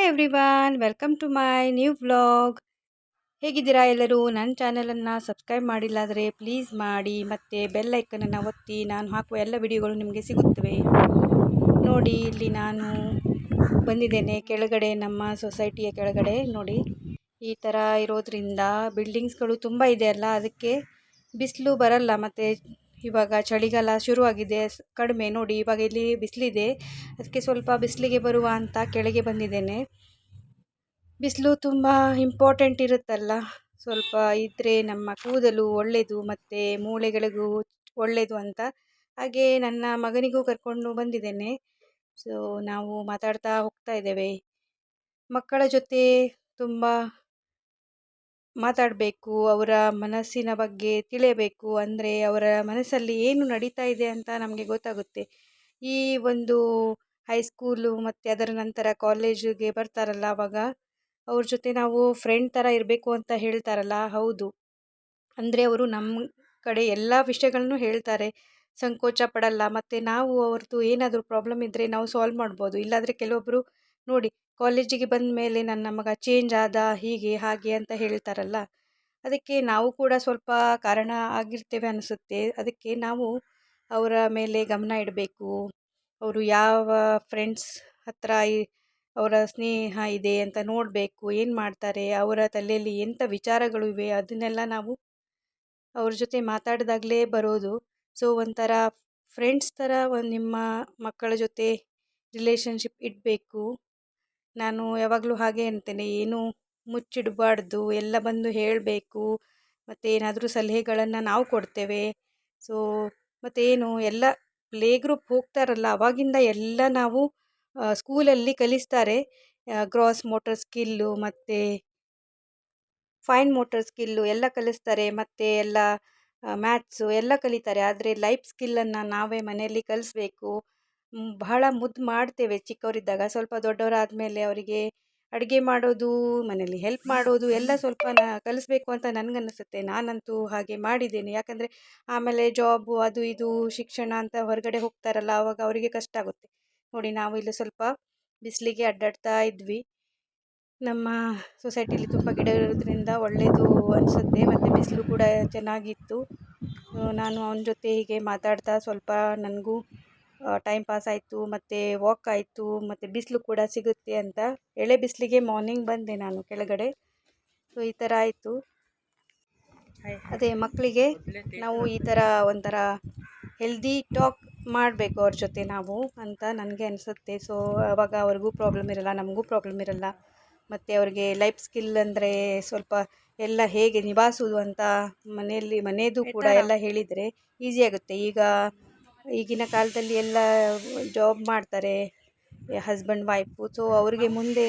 Hi everyone, welcome to my new vlog. ಹೇಗಿದ್ದೀರಾ ಎಲ್ಲರೂ? ನನ್ನ ಚಾನಲನ್ನು ಸಬ್ಸ್ಕ್ರೈಬ್ ಮಾಡಿಲ್ಲಾದರೆ ಪ್ಲೀಸ್ ಮಾಡಿ, ಮತ್ತು ಬೆಲ್ ಐಕನನ್ನು ಒತ್ತಿ. ನಾನು ಹಾಕುವ ಎಲ್ಲ ವಿಡಿಯೋಗಳು ನಿಮಗೆ ಸಿಗುತ್ತವೆ. ನೋಡಿ, ಇಲ್ಲಿ ನಾನು ಬಂದಿದ್ದೇನೆ ಕೆಳಗಡೆ, ನಮ್ಮ ಸೊಸೈಟಿಯ ಕೆಳಗಡೆ. ನೋಡಿ, ಈ ಥರ ಇರೋದ್ರಿಂದ ಬಿಲ್ಡಿಂಗ್ಸ್ಗಳು ತುಂಬ ಇದೆ ಅಲ್ಲ, ಅದಕ್ಕೆ ಬಿಸಿಲು ಬರಲ್ಲ. ಮತ್ತು ಇವಾಗ ಚಳಿಗಾಲ ಶುರುವಾಗಿದೆ, ಕಡಿಮೆ. ನೋಡಿ, ಇವಾಗ ಇಲ್ಲಿ ಬಿಸಿಲಿದೆ, ಅದಕ್ಕೆ ಸ್ವಲ್ಪ ಬಿಸಿಲಿಗೆ ಬರುವ ಅಂತ ಕೆಳಗೆ ಬಂದಿದ್ದೇನೆ. ಬಿಸಿಲು ತುಂಬ ಇಂಪಾರ್ಟೆಂಟ್ ಇರುತ್ತಲ್ಲ, ಸ್ವಲ್ಪ ಇದ್ದರೆ ನಮ್ಮ ಕೂದಲು ಒಳ್ಳೆಯದು ಮತ್ತು ಮೂಳೆಗಳಿಗೂ ಒಳ್ಳೆಯದು ಅಂತ. ಹಾಗೆ ನನ್ನ ಮಗನಿಗೂ ಕರ್ಕೊಂಡು ಬಂದಿದ್ದೇನೆ. ಸೊ ನಾವು ಮಾತಾಡ್ತಾ ಹೋಗ್ತಾ ಇದ್ದೇವೆ. ಮಕ್ಕಳ ಜೊತೆ ತುಂಬ ಮಾತಾಡಬೇಕು, ಅವರ ಮನಸ್ಸಿನ ಬಗ್ಗೆ ತಿಳಿಯಬೇಕು. ಅಂದರೆ ಅವರ ಮನಸ್ಸಲ್ಲಿ ಏನು ನಡೀತಾ ಇದೆ ಅಂತ ನಮಗೆ ಗೊತ್ತಾಗುತ್ತೆ. ಈ ಒಂದು ಹೈಸ್ಕೂಲು ಮತ್ತು ಅದರ ನಂತರ ಕಾಲೇಜಿಗೆ ಬರ್ತಾರಲ್ಲ, ಆವಾಗ ಅವ್ರ ಜೊತೆ ನಾವು ಫ್ರೆಂಡ್ ಥರ ಇರಬೇಕು ಅಂತ ಹೇಳ್ತಾರಲ್ಲ, ಹೌದು. ಅಂದರೆ ಅವರು ನಮ್ಮ ಕಡೆ ಎಲ್ಲ ವಿಷಯಗಳನ್ನು ಹೇಳ್ತಾರೆ, ಸಂಕೋಚ ಪಡಲ್ಲ. ಮತ್ತು ನಾವು ಅವ್ರದ್ದು ಏನಾದರೂ ಪ್ರಾಬ್ಲಮ್ ಇದ್ದರೆ ನಾವು ಸಾಲ್ವ್ ಮಾಡ್ಬೋದು. ಇಲ್ಲಾಂದರೆ ಕೆಲವೊಬ್ಬರು ನೋಡಿ, ಕಾಲೇಜಿಗೆ ಬಂದ ಮೇಲೆ ನನ್ನ ಮಗ ಚೇಂಜ್ ಆದ, ಹೀಗೆ ಹಾಗೆ ಅಂತ ಹೇಳ್ತಾರಲ್ಲ, ಅದಕ್ಕೆ ನಾವು ಕೂಡ ಸ್ವಲ್ಪ ಕಾರಣ ಆಗಿರ್ತೇವೆ ಅನಿಸುತ್ತೆ. ಅದಕ್ಕೆ ನಾವು ಅವರ ಮೇಲೆ ಗಮನ ಇಡಬೇಕು. ಅವರು ಯಾವ ಫ್ರೆಂಡ್ಸ್ ಹತ್ರ ಅವರ ಸ್ನೇಹ ಇದೆ ಅಂತ ನೋಡಬೇಕು. ಏನು ಮಾಡ್ತಾರೆ, ಅವರ ತಲೆಯಲ್ಲಿ ಎಂಥ ವಿಚಾರಗಳು ಇವೆ, ಅದನ್ನೆಲ್ಲ ನಾವು ಅವ್ರ ಜೊತೆ ಮಾತಾಡಿದಾಗಲೇ ಬರೋದು. ಸೊ ಒಂಥರ ಫ್ರೆಂಡ್ಸ್ ಥರ ನಿಮ್ಮ ಮಕ್ಕಳ ಜೊತೆ ರಿಲೇಷನ್ಶಿಪ್ ಇಡಬೇಕು. ನಾನು ಯಾವಾಗಲೂ ಹಾಗೆ ಅಂತೇನೆ, ಏನು ಮುಚ್ಚಿಡಬಾರ್ದು, ಎಲ್ಲ ಬಂದು ಹೇಳಬೇಕು. ಮತ್ತು ಏನಾದರೂ ಸಲಹೆಗಳನ್ನು ನಾವು ಕೊಡ್ತೇವೆ. ಸೊ ಮತ್ತೇನು, ಎಲ್ಲ ಪ್ಲೇ ಗ್ರೂಪ್ ಹೋಗ್ತಾರಲ್ಲ, ಅವಾಗಿಂದ ಎಲ್ಲ ನಾವು ಸ್ಕೂಲಲ್ಲಿ ಕಲಿಸ್ತಾರೆ. ಗ್ರಾಸ್ ಮೋಟರ್ ಸ್ಕಿಲ್ಲು ಮತ್ತು ಫೈನ್ ಮೋಟರ್ ಸ್ಕಿಲ್ಲು ಎಲ್ಲ ಕಲಿಸ್ತಾರೆ. ಮತ್ತು ಎಲ್ಲ ಮ್ಯಾಥ್ಸು ಎಲ್ಲ ಕಲಿತಾರೆ. ಆದರೆ ಲೈಫ್ ಸ್ಕಿಲ್ಲನ್ನು ನಾವೇ ಮನೆಯಲ್ಲಿ ಕಲಿಸ್ಬೇಕು. ಬಹಳ ಮುದ್ದು ಮಾಡ್ತೇವೆ ಚಿಕ್ಕವರಿದ್ದಾಗ. ಸ್ವಲ್ಪ ದೊಡ್ಡವರಾದಮೇಲೆ ಅವರಿಗೆ ಅಡುಗೆ ಮಾಡೋದು, ಮನೇಲಿ ಹೆಲ್ಪ್ ಮಾಡೋದು ಎಲ್ಲ ಸ್ವಲ್ಪ ಕಲಿಸ್ಬೇಕು ಅಂತ ನನಗನ್ನಿಸುತ್ತೆ. ನಾನಂತೂ ಹಾಗೆ ಮಾಡಿದ್ದೇನೆ. ಯಾಕಂದರೆ ಆಮೇಲೆ ಜಾಬು ಅದು ಇದು ಶಿಕ್ಷಣ ಅಂತ ಹೊರಗಡೆ ಹೋಗ್ತಾರಲ್ಲ, ಆವಾಗ ಅವರಿಗೆ ಕಷ್ಟ ಆಗುತ್ತೆ. ನೋಡಿ, ನಾವು ಇಲ್ಲಿ ಸ್ವಲ್ಪ ಬಿಸಿಲಿಗೆ ಅಡ್ಡಾಡ್ತಾ ಇದ್ವಿ. ನಮ್ಮ ಸೊಸೈಟಿಲಿ ತುಂಬ ಗಿಡ ಇರೋದ್ರಿಂದ ಒಳ್ಳೆಯದು ಅನಿಸುತ್ತೆ. ಮತ್ತು ಬಿಸಿಲು ಕೂಡ ಚೆನ್ನಾಗಿತ್ತು. ನಾನು ಅವನ ಜೊತೆ ಹೀಗೆ ಮಾತಾಡ್ತಾ ಸ್ವಲ್ಪ ನನಗೂ ಟೈಮ್ ಪಾಸ್ ಆಯಿತು, ಮತ್ತು ವಾಕ್ ಆಯಿತು, ಮತ್ತು ಬಿಸಿಲು ಕೂಡ ಸಿಗುತ್ತೆ ಅಂತ. ಎಳೆ ಬಿಸಿಲಿಗೆ ಮಾರ್ನಿಂಗ್ ಬಂದೆ ನಾನು ಕೆಳಗಡೆ. ಸೊ ಈ ಥರ ಆಯಿತು. ಅದೇ ಮಕ್ಕಳಿಗೆ ನಾವು ಈ ಥರ ಒಂಥರ ಹೆಲ್ದಿ ಟಾಕ್ ಮಾಡಬೇಕು ಅವ್ರ ಜೊತೆ ನಾವು ಅಂತ ನನಗೆ ಅನಿಸುತ್ತೆ. ಸೊ ಆವಾಗ ಅವ್ರಿಗೂ ಪ್ರಾಬ್ಲಮ್ ಇರಲ್ಲ, ನಮಗೂ ಪ್ರಾಬ್ಲಮ್ ಇರಲ್ಲ. ಮತ್ತು ಅವ್ರಿಗೆ ಲೈಫ್ ಸ್ಕಿಲ್ ಅಂದರೆ ಸ್ವಲ್ಪ ಎಲ್ಲ ಹೇಗೆ ನಿಭಾಯಿಸೋದು ಅಂತ ಮನೆಯದು ಕೂಡ ಎಲ್ಲ ಹೇಳಿದರೆ ಈಸಿ ಆಗುತ್ತೆ. ಈಗಿನ ಕಾಲದಲ್ಲಿ ಎಲ್ಲ ಜಾಬ್ ಮಾಡ್ತಾರೆ, ಹಸ್ಬೆಂಡ್ ವೈಫು. ಸೊ ಅವ್ರಿಗೆ ಮುಂದೆ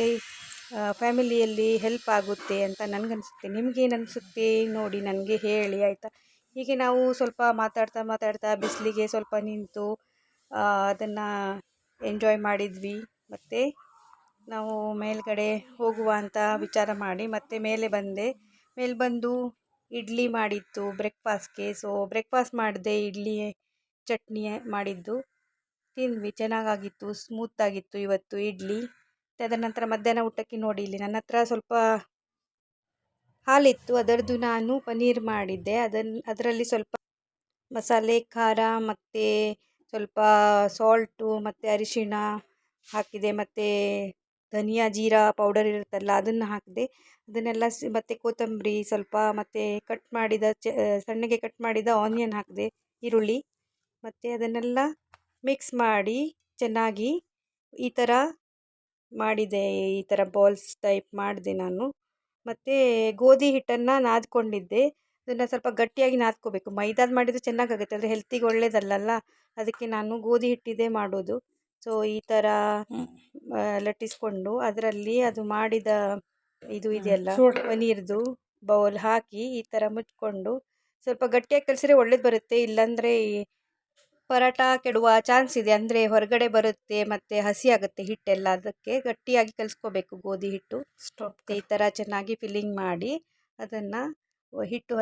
ಫ್ಯಾಮಿಲಿಯಲ್ಲಿ ಹೆಲ್ಪ್ ಆಗುತ್ತೆ ಅಂತ ನನಗನ್ಸುತ್ತೆ. ನಿಮಗೇನು ಅನಿಸುತ್ತೆ ನೋಡಿ, ನನಗೆ ಹೇಳಿ, ಆಯಿತಾ? ಹೀಗೆ ನಾವು ಸ್ವಲ್ಪ ಮಾತಾಡ್ತಾ ಮಾತಾಡ್ತಾ ಬಿಸಿಲಿಗೆ ಸ್ವಲ್ಪ ನಿಂತು ಅದನ್ನು ಎಂಜಾಯ್ ಮಾಡಿದ್ವಿ. ಮತ್ತು ನಾವು ಮೇಲ್ಗಡೆ ಹೋಗುವ ಅಂತ ವಿಚಾರ ಮಾಡಿ ಮತ್ತೆ ಮೇಲೆ ಬಂದೆ. ಮೇಲೆ ಬಂದು ಇಡ್ಲಿ ಮಾಡಿತ್ತು ಬ್ರೇಕ್ಫಾಸ್ಟ್ಗೆ. ಸೊ ಬ್ರೇಕ್ಫಾಸ್ಟ್ ಮಾಡಿದೆ, ಇಡ್ಲಿ ಚಟ್ನಿ ಮಾಡಿದ್ದು ತಿಂದ್ವಿ. ಚೆನ್ನಾಗಾಗಿತ್ತು, ಸ್ಮೂತಾಗಿತ್ತು ಇವತ್ತು ಇಡ್ಲಿ. ಮತ್ತು ಅದರ ನಂತರ ಮಧ್ಯಾಹ್ನ ಊಟಕ್ಕೆ ನೋಡಿ, ಇಲ್ಲಿ ನನ್ನ ಹತ್ರ ಸ್ವಲ್ಪ ಹಾಲಿತ್ತು, ಅದರದ್ದು ನಾನು ಪನ್ನೀರ್ ಮಾಡಿದ್ದೆ. ಅದರಲ್ಲಿ ಸ್ವಲ್ಪ ಮಸಾಲೆ, ಖಾರ ಮತ್ತು ಸ್ವಲ್ಪ ಸಾಲ್ಟು ಮತ್ತು ಅರಿಶಿಣ ಹಾಕಿದೆ. ಮತ್ತು ಧನಿಯಾ ಜೀರಾ ಪೌಡರ್ ಇರುತ್ತಲ್ಲ, ಅದನ್ನು ಹಾಕಿದೆ. ಅದನ್ನೆಲ್ಲ ಮತ್ತು ಕೊತ್ತಂಬರಿ ಸ್ವಲ್ಪ, ಮತ್ತು ಸಣ್ಣಗೆ ಕಟ್ ಮಾಡಿದ ಆನಿಯನ್ ಹಾಕಿದೆ, ಈರುಳ್ಳಿ. ಮತ್ತು ಅದನ್ನೆಲ್ಲ ಮಿಕ್ಸ್ ಮಾಡಿ ಚೆನ್ನಾಗಿ ಈ ಥರ ಮಾಡಿದೆ. ಈ ಥರ ಬಾಲ್ಸ್ ಟೈಪ್ ಮಾಡಿದೆ ನಾನು. ಮತ್ತು ಗೋಧಿ ಹಿಟ್ಟನ್ನು ನಾದ್ಕೊಂಡಿದ್ದೆ. ಅದನ್ನು ಸ್ವಲ್ಪ ಗಟ್ಟಿಯಾಗಿ ನಾದ್ಕೋಬೇಕು. ಮೈದಾದು ಮಾಡಿದರೆ ಚೆನ್ನಾಗಾಗುತ್ತೆ, ಆದರೆ ಹೆಲ್ತಿಗೆ ಒಳ್ಳೆಯದಲ್ಲಲ್ಲ, ಅದಕ್ಕೆ ನಾನು ಗೋಧಿ ಹಿಟ್ಟಿದೆ ಮಾಡೋದು. ಸೊ ಈ ಥರ ಲಟ್ಟಿಸ್ಕೊಂಡು ಅದರಲ್ಲಿ ಅದು ಮಾಡಿದ ಇದು ಇದೆಯಲ್ಲ ಪನ್ನೀರ್ದು ಬೌಲ್ ಹಾಕಿ ಈ ಥರ ಮುಚ್ಕೊಂಡು ಸ್ವಲ್ಪ ಗಟ್ಟಿಯಾಗಿ ಕಲಿಸಿದ್ರೆ ಒಳ್ಳೇದು ಬರುತ್ತೆ. ಇಲ್ಲಾಂದರೆ ಪರಾಟ ಕೆಡುವ ಚಾನ್ಸ್ ಇದೆ, ಅಂದರೆ ಹೊರಗಡೆ ಬರುತ್ತೆ ಮತ್ತು ಹಸಿ ಆಗುತ್ತೆ ಹಿಟ್ಟೆಲ್ಲ. ಅದಕ್ಕೆ ಗಟ್ಟಿಯಾಗಿ ಕಲಿಸ್ಕೋಬೇಕು ಗೋಧಿ ಹಿಟ್ಟು. ಈ ಥರ ಚೆನ್ನಾಗಿ ಫಿಲ್ಲಿಂಗ್ ಮಾಡಿ ಅದನ್ನು ಹಿಟ್ಟು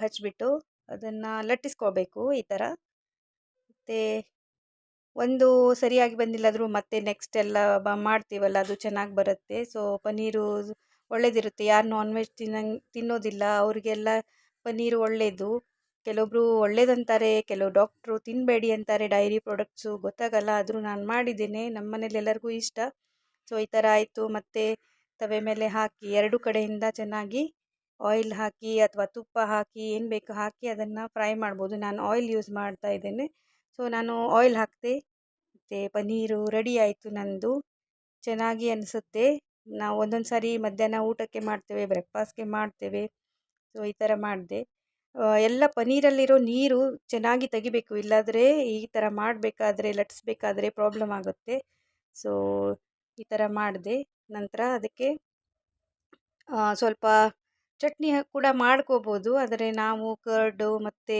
ಹಚ್ಬಿಟ್ಟು ಅದನ್ನು ಲಟ್ಟಿಸ್ಕೋಬೇಕು ಈ ಥರ. ಮತ್ತು ಒಂದು ಸರಿಯಾಗಿ ಬಂದಿಲ್ಲಾದರೂ ಮತ್ತೆ ನೆಕ್ಸ್ಟ್ ಎಲ್ಲ ಮಾಡ್ತೀವಲ್ಲ ಅದು ಚೆನ್ನಾಗಿ ಬರುತ್ತೆ. ಸೊ ಪನ್ನೀರು ಒಳ್ಳೆಯದಿರುತ್ತೆ. ಯಾರು ನಾನ್ ವೆಜ್ ತಿನ್ನೋದಿಲ್ಲ ಅವರಿಗೆಲ್ಲ ಪನ್ನೀರು ಒಳ್ಳೆಯದು. ಕೆಲವೊಬ್ಬರು ಒಳ್ಳೇದಂತಾರೆ, ಕೆಲವು ಡಾಕ್ಟ್ರು ತಿನ್ನಬೇಡಿ ಅಂತಾರೆ ಡೈರಿ ಪ್ರಾಡಕ್ಟ್ಸು, ಗೊತ್ತಾಗಲ್ಲ. ಆದರೂ ನಾನು ಮಾಡಿದ್ದೇನೆ, ನಮ್ಮ ಮನೇಲಿ ಎಲ್ಲರಿಗೂ ಇಷ್ಟ. ಸೊ ಈ ಥರ ಆಯಿತು. ಮತ್ತು ತವೆ ಮೇಲೆ ಹಾಕಿ ಎರಡು ಕಡೆಯಿಂದ ಚೆನ್ನಾಗಿ ಆಯಿಲ್ ಹಾಕಿ ಅಥವಾ ತುಪ್ಪ ಹಾಕಿ ಏನು ಬೇಕು ಹಾಕಿ ಅದನ್ನು ಫ್ರೈ ಮಾಡ್ಬೋದು. ನಾನು ಆಯಿಲ್ ಯೂಸ್ ಮಾಡ್ತಾ ಇದ್ದೇನೆ. ಸೊ ನಾನು ಆಯಿಲ್ ಹಾಕಿದೆ ಮತ್ತು ಪನ್ನೀರು ರೆಡಿ ಆಯಿತು ನನ್ನದು. ಚೆನ್ನಾಗಿ ಅನಿಸುತ್ತೆ. ನಾವು ಒಂದೊಂದು ಸಾರಿ ಮಧ್ಯಾಹ್ನ ಊಟಕ್ಕೆ ಮಾಡ್ತೇವೆ, ಬ್ರೇಕ್ಫಾಸ್ಟ್ಗೆ ಮಾಡ್ತೇವೆ. ಸೊ ಈ ಥರ ಮಾಡಿದೆ. ಎಲ್ಲ ಪನ್ನೀರಲ್ಲಿರೋ ನೀರು ಚೆನ್ನಾಗಿ ತೆಗಿಬೇಕು, ಇಲ್ಲಾಂದರೆ ಈ ಥರ ಮಾಡಬೇಕಾದ್ರೆ ಲಟ್ಸ್ಬೇಕಾದ್ರೆ ಪ್ರಾಬ್ಲಮ್ ಆಗುತ್ತೆ. ಸೊ ಈ ಥರ ಮಾಡಿದೆ. ನಂತರ ಅದಕ್ಕೆ ಸ್ವಲ್ಪ ಚಟ್ನಿ ಕೂಡ ಮಾಡ್ಕೋಬೋದು. ಆದರೆ ನಾವು ಕರ್ಡು ಮತ್ತು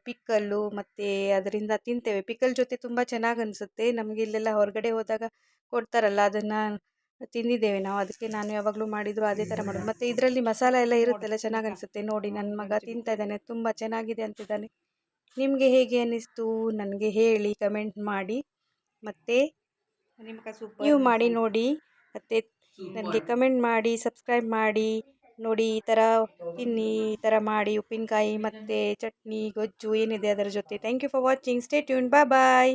ಪಿಕ್ಕಲ್ಲು ಮತ್ತು ಅದರಿಂದ ತಿಂತೇವೆ. ಪಿಕ್ಕಲ್ ಜೊತೆ ತುಂಬ ಚೆನ್ನಾಗಿ ಅನಿಸುತ್ತೆ. ನಮಗೆ ಇಲ್ಲೆಲ್ಲ ಹೊರಗಡೆ ಹೋದಾಗ ಕೊಡ್ತಾರಲ್ಲ, ಅದನ್ನು ತಿಂದಿದ್ದೇವೆ ನಾವು. ಅದಕ್ಕೆ ನಾನು ಯಾವಾಗಲೂ ಮಾಡಿದರೂ ಅದೇ ಥರ ಮಾಡೋದು. ಮತ್ತು ಇದರಲ್ಲಿ ಮಸಾಲೆ ಎಲ್ಲ ಇರುತ್ತೆಲ್ಲ, ಚೆನ್ನಾಗಿ ಅನಿಸುತ್ತೆ. ನೋಡಿ ನನ್ನ ಮಗ ತಿಂತಾ ಇದ್ದಾನೆ, ತುಂಬ ಚೆನ್ನಾಗಿದೆ ಅಂತಿದ್ದಾನೆ. ನಿಮಗೆ ಹೇಗೆ ಅನ್ನಿಸ್ತು ನನಗೆ ಹೇಳಿ, ಕಮೆಂಟ್ ಮಾಡಿ. ಮತ್ತು ನೀವು ಮಾಡಿ ನೋಡಿ, ಮತ್ತು ನನಗೆ ಕಮೆಂಟ್ ಮಾಡಿ, ಸಬ್ಸ್ಕ್ರೈಬ್ ಮಾಡಿ ನೋಡಿ. ಈ ಥರ ತಿನ್ನಿ, ಈ ಥರ ಮಾಡಿ ಉಪ್ಪಿನಕಾಯಿ ಮತ್ತು ಚಟ್ನಿ ಗೊಜ್ಜು ಏನಿದೆ ಅದರ ಜೊತೆ. Thank you for watching. Stay tune. Bye bye.